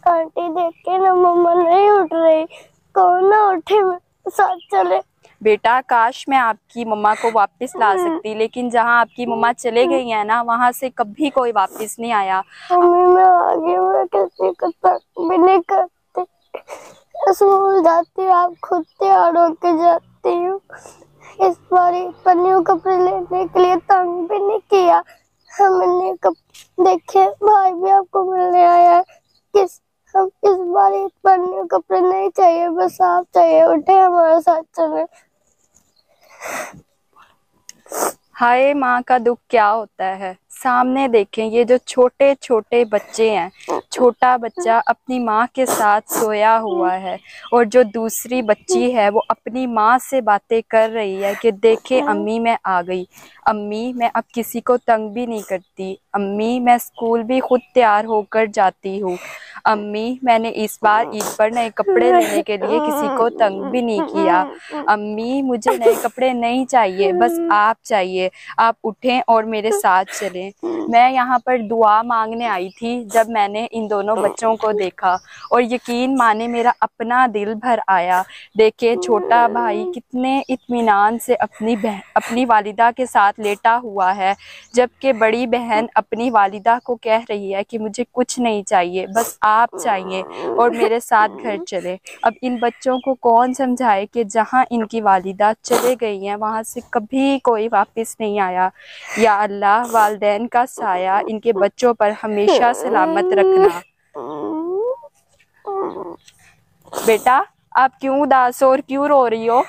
Aunty देखे ना, मम्मा नहीं उठ रही, कौन ना उठे, साथ चले। बेटा काश मैं आपकी मम्मा को वापस ला सकती, लेकिन जहाँ आपकी मम्मा चले गई है ना, वहाँ से कभी कोई वापस नहीं आया। मम्मी मैं आगे मैं किसी को तंग भी नहीं करती, स्कूल जाती हूँ, आप खुद तैयार होके जाती हूँ। इस बार पन्नियों कपड़े लेने के लिए तंग भी नहीं किया हमने। देखे भाई भी आपको मिलने आया है, हम इस बार पन्नियों कपड़े नहीं चाहिए, बस आप चाहिए, उठे हमारे साथ चले। हाय माँ का दुख क्या होता है। सामने देखें, ये जो छोटे छोटे बच्चे हैं, छोटा बच्चा अपनी माँ के साथ सोया हुआ है, और जो दूसरी बच्ची है वो अपनी माँ से बातें कर रही है कि देखे अम्मी मैं आ गई, अम्मी मैं अब किसी को तंग भी नहीं करती, अम्मी मैं स्कूल भी खुद तैयार होकर जाती हूँ, अम्मी मैंने इस बार ईद पर नए कपड़े लेने के लिए किसी को तंग भी नहीं किया, अम्मी मुझे नए कपड़े नहीं चाहिए, बस आप चाहिए, आप उठें और मेरे साथ चलें। मैं यहाँ पर दुआ मांगने आई थी जब मैंने इन दोनों बच्चों को देखा, और यकीन माने मेरा अपना दिल भर आया। देखे छोटा भाई कितने इत्मीनान से अपनी वालिदा के साथ लेटा हुआ है, जबकि बड़ी बहन अपनी वालिदा को कह रही है कि मुझे कुछ नहीं चाहिए, बस आप चाहिए और मेरे साथ घर चले। अब इन बच्चों को कौन समझाए कि जहाँ इनकी वालिदा चले गई हैं वहाँ से कभी कोई वापस नहीं आया। या अल्लाह वालिदैन का साया इनके बच्चों पर हमेशा सलामत रखना। बेटा आप क्यों उदास हो और क्यों रो रही हो?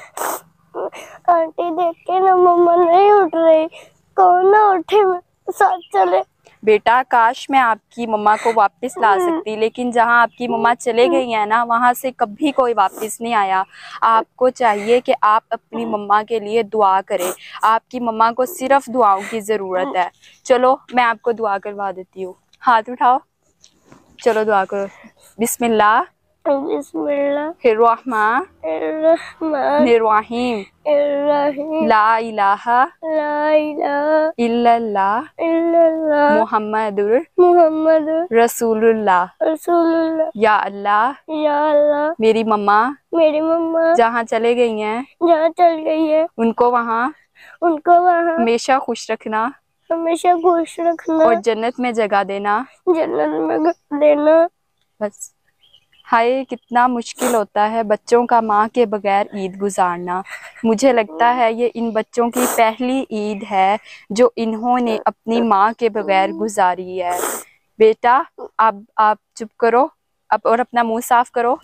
आंटी देखे ना, मम्मा नहीं उठ रही, कौन ना उठे, साथ चले। बेटा काश मैं आपकी मम्मा को वापस ला सकती, लेकिन जहाँ आपकी मम्मा चले गई हैं ना, वहाँ से कभी कोई वापस नहीं आया। आपको चाहिए कि आप अपनी मम्मा के लिए दुआ करें। आपकी मम्मा को सिर्फ दुआओं की ज़रूरत है। चलो मैं आपको दुआ करवा देती हूँ, हाथ उठाओ, चलो दुआ करो। बिस्मिल्लाह निर्वाहिम ला इलाहा इल्लल्लाह मुहम्मदुर रसूलुल्लाह। या अल्लाह मेरी मम्मा जहाँ चले गई हैं उनको वहाँ हमेशा खुश रखना और जन्नत में जगह देना। बस। हाय कितना मुश्किल होता है बच्चों का माँ के बगैर ईद गुजारना। मुझे लगता है ये इन बच्चों की पहली ईद है जो इन्होंने अपनी माँ के बगैर गुजारी है। बेटा आप चुप करो अब और अपना मुंह साफ करो।